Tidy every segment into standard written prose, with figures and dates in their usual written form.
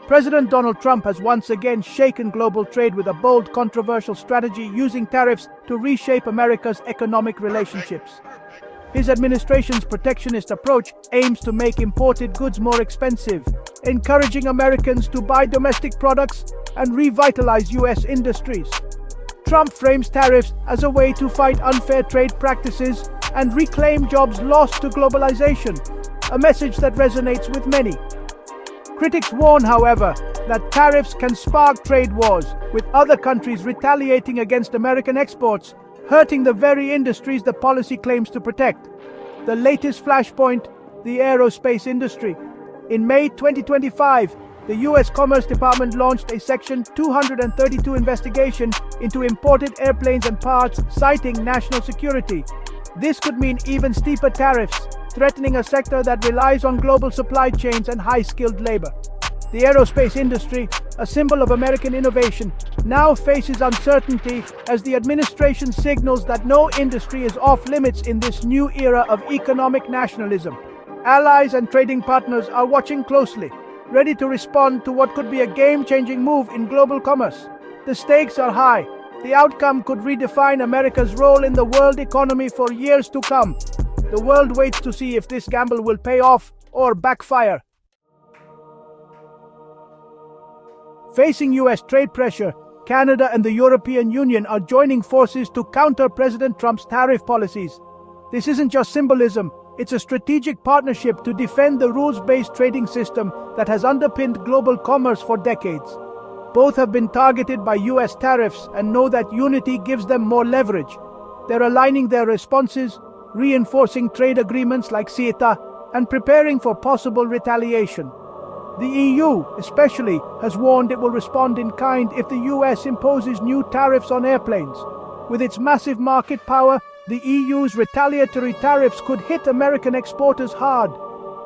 President Donald Trump has once again shaken global trade with a bold, controversial strategy using tariffs to reshape America's economic relationships. His administration's protectionist approach aims to make imported goods more expensive, encouraging Americans to buy domestic products and revitalize U.S. industries. Trump frames tariffs as a way to fight unfair trade practices and reclaim jobs lost to globalization, a message that resonates with many. Critics warn, however, that tariffs can spark trade wars, with other countries retaliating against American exports, hurting the very industries the policy claims to protect. The latest flashpoint, the aerospace industry. In May 2025, the U.S. Commerce Department launched a Section 232 investigation into imported airplanes and parts, citing national security. This could mean even steeper tariffs, threatening a sector that relies on global supply chains and high-skilled labor. The aerospace industry, a symbol of American innovation, now faces uncertainty as the administration signals that no industry is off-limits in this new era of economic nationalism. Allies and trading partners are watching closely, ready to respond to what could be a game-changing move in global commerce. The stakes are high. The outcome could redefine America's role in the world economy for years to come. The world waits to see if this gamble will pay off or backfire. Facing U.S. trade pressure, Canada and the European Union are joining forces to counter President Trump's tariff policies. This isn't just symbolism, it's a strategic partnership to defend the rules-based trading system that has underpinned global commerce for decades. Both have been targeted by U.S. tariffs and know that unity gives them more leverage. They're aligning their responses, reinforcing trade agreements like CETA, and preparing for possible retaliation. The EU, especially, has warned it will respond in kind if the US imposes new tariffs on airplanes. With its massive market power, the EU's retaliatory tariffs could hit American exporters hard.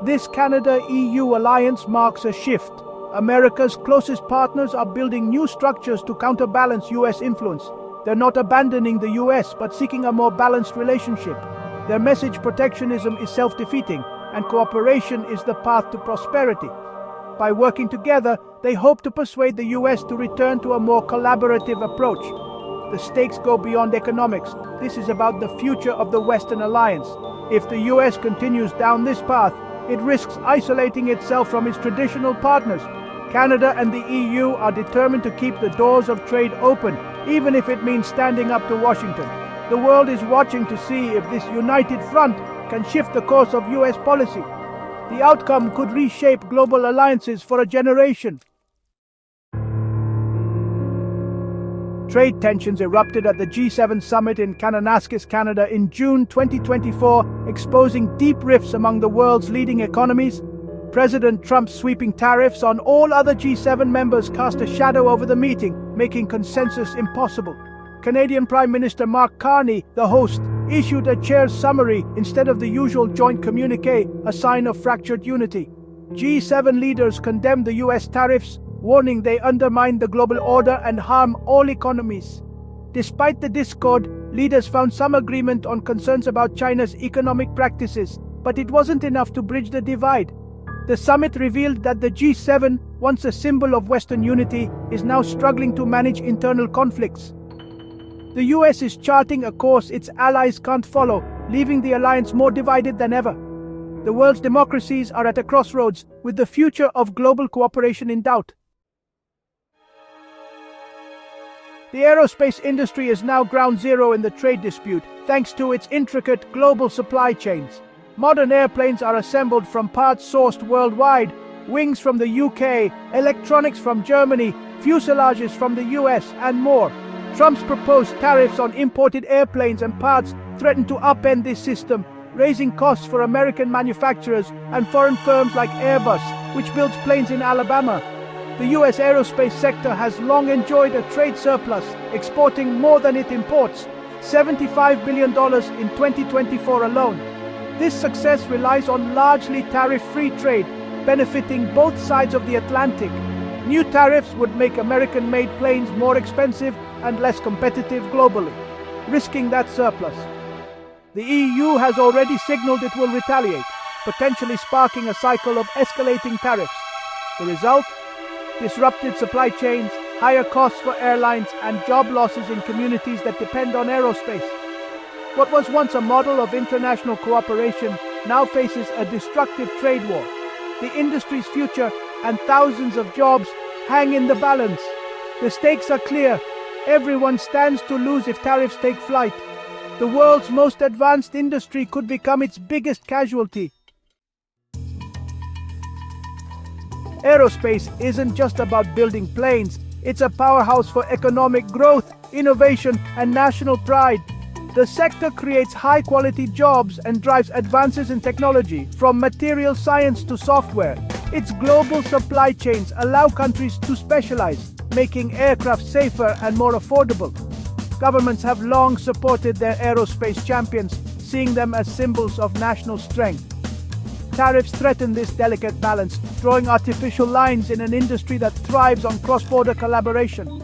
This Canada-EU alliance marks a shift. America's closest partners are building new structures to counterbalance US influence. They're not abandoning the US, but seeking a more balanced relationship. Their message, protectionism, is self-defeating, and cooperation is the path to prosperity. By working together, they hope to persuade the US to return to a more collaborative approach. The stakes go beyond economics. This is about the future of the Western alliance. If the US continues down this path, it risks isolating itself from its traditional partners. Canada and the EU are determined to keep the doors of trade open, even if it means standing up to Washington. The world is watching to see if this united front can shift the course of US policy. The outcome could reshape global alliances for a generation. Trade tensions erupted at the G7 summit in Kananaskis, Canada in June 2024, exposing deep rifts among the world's leading economies. President Trump's sweeping tariffs on all other G7 members cast a shadow over the meeting, making consensus impossible. Canadian Prime Minister Mark Carney, the host, issued a chair's summary instead of the usual joint communique, a sign of fractured unity. G7 leaders condemned the US tariffs, warning they undermine the global order and harm all economies. Despite the discord, leaders found some agreement on concerns about China's economic practices, but it wasn't enough to bridge the divide. The summit revealed that the G7, once a symbol of Western unity, is now struggling to manage internal conflicts. The US is charting a course its allies can't follow, leaving the alliance more divided than ever. The world's democracies are at a crossroads, with the future of global cooperation in doubt. The aerospace industry is now ground zero in the trade dispute, thanks to its intricate global supply chains. Modern airplanes are assembled from parts sourced worldwide, wings from the UK, electronics from Germany, fuselages from the US, and more. Trump's proposed tariffs on imported airplanes and parts threaten to upend this system, raising costs for American manufacturers and foreign firms like Airbus, which builds planes in Alabama. The US aerospace sector has long enjoyed a trade surplus, exporting more than it imports, $75 billion in 2024 alone. This success relies on largely tariff-free trade, benefiting both sides of the Atlantic. New tariffs would make American-made planes more expensive and less competitive globally, risking that surplus. The EU has already signaled it will retaliate, potentially sparking a cycle of escalating tariffs. The result? disrupted supply chains, higher costs for airlines, and job losses in communities that depend on aerospace. What was once a model of international cooperation now faces a destructive trade war. The industry's future and thousands of jobs hang in the balance. The stakes are clear. Everyone stands to lose if tariffs take flight. The world's most advanced industry could become its biggest casualty. Aerospace isn't just about building planes. It's a powerhouse for economic growth, innovation, and national pride. The sector creates high-quality jobs and drives advances in technology, from material science to software. Its global supply chains allow countries to specialize, making aircraft safer and more affordable. Governments have long supported their aerospace champions, seeing them as symbols of national strength. Tariffs threaten this delicate balance, drawing artificial lines in an industry that thrives on cross-border collaboration.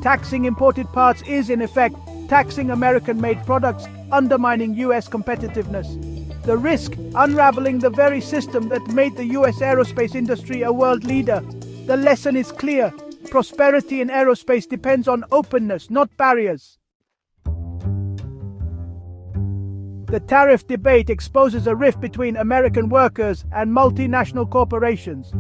Taxing imported parts is, in effect, taxing American-made products, undermining U.S. competitiveness. The risk unraveling the very system that made the U.S. aerospace industry a world leader. The lesson is clear. Prosperity in aerospace depends on openness, not barriers. The tariff debate exposes a rift between American workers and multinational corporations.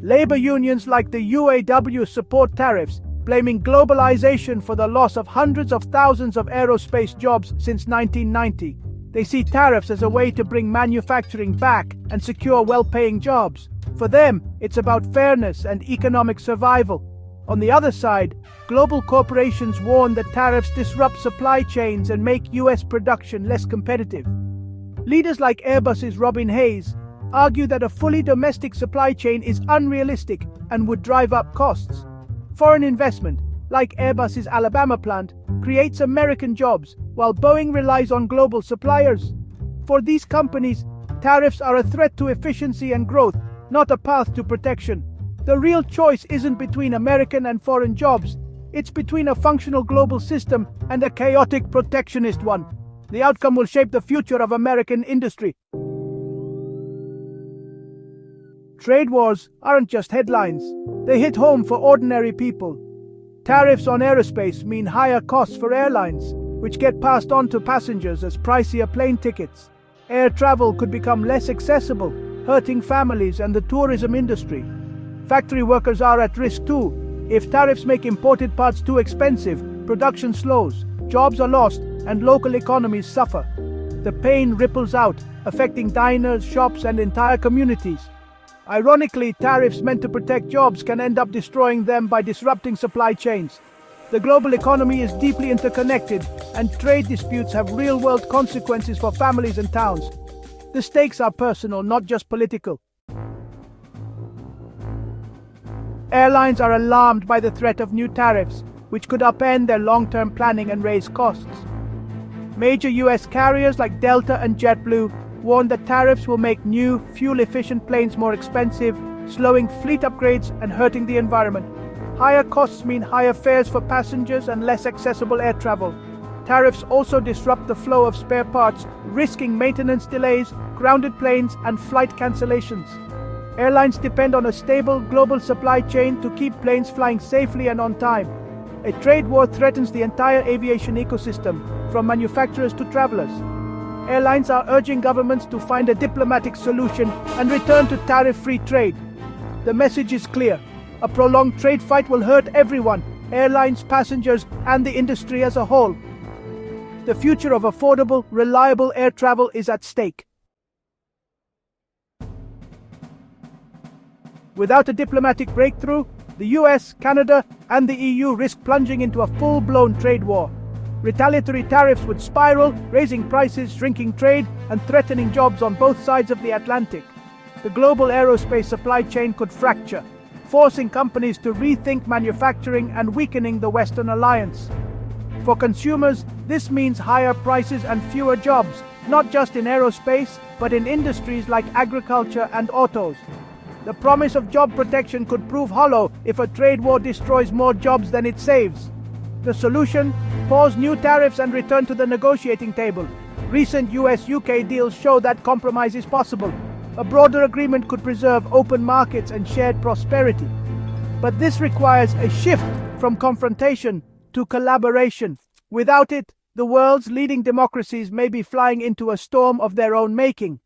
Labor unions like the UAW support tariffs, blaming globalization for the loss of hundreds of thousands of aerospace jobs since 1990. They see tariffs as a way to bring manufacturing back and secure well-paying jobs. For them, it's about fairness and economic survival. On the other side, global corporations warn that tariffs disrupt supply chains and make U.S. production less competitive. Leaders like Airbus's Robin Hayes argue that a fully domestic supply chain is unrealistic and would drive up costs. Foreign investment, like Airbus's Alabama plant, creates American jobs, while Boeing relies on global suppliers. For these companies, tariffs are a threat to efficiency and growth, not a path to protection. The real choice isn't between American and foreign jobs. It's between a functional global system and a chaotic protectionist one. The outcome will shape the future of American industry. Trade wars aren't just headlines. They hit home for ordinary people. Tariffs on aerospace mean higher costs for airlines, which get passed on to passengers as pricier plane tickets. Air travel could become less accessible, hurting families and the tourism industry. Factory workers are at risk too. If tariffs make imported parts too expensive, production slows, jobs are lost, and local economies suffer. The pain ripples out, affecting diners, shops, and entire communities. Ironically, tariffs meant to protect jobs can end up destroying them by disrupting supply chains. The global economy is deeply interconnected, and trade disputes have real-world consequences for families and towns. The stakes are personal, not just political. Airlines are alarmed by the threat of new tariffs, which could upend their long-term planning and raise costs. Major U.S. carriers like Delta and JetBlue warn that tariffs will make new, fuel-efficient planes more expensive, slowing fleet upgrades and hurting the environment. Higher costs mean higher fares for passengers and less accessible air travel. Tariffs also disrupt the flow of spare parts, risking maintenance delays, grounded planes, and flight cancellations. Airlines depend on a stable global supply chain to keep planes flying safely and on time. A trade war threatens the entire aviation ecosystem, from manufacturers to travelers. Airlines are urging governments to find a diplomatic solution and return to tariff-free trade. The message is clear. A prolonged trade fight will hurt everyone, airlines, passengers, and the industry as a whole. The future of affordable, reliable air travel is at stake. Without a diplomatic breakthrough, the US, Canada, and the EU risk plunging into a full-blown trade war. Retaliatory tariffs would spiral, raising prices, shrinking trade, and threatening jobs on both sides of the Atlantic. The global aerospace supply chain could fracture, forcing companies to rethink manufacturing and weakening the Western alliance. For consumers, this means higher prices and fewer jobs, not just in aerospace, but in industries like agriculture and autos. The promise of job protection could prove hollow if a trade war destroys more jobs than it saves. The solution? Pause new tariffs and return to the negotiating table. Recent US-UK deals show that compromise is possible. A broader agreement could preserve open markets and shared prosperity. But this requires a shift from confrontation to collaboration. Without it, the world's leading democracies may be flying into a storm of their own making.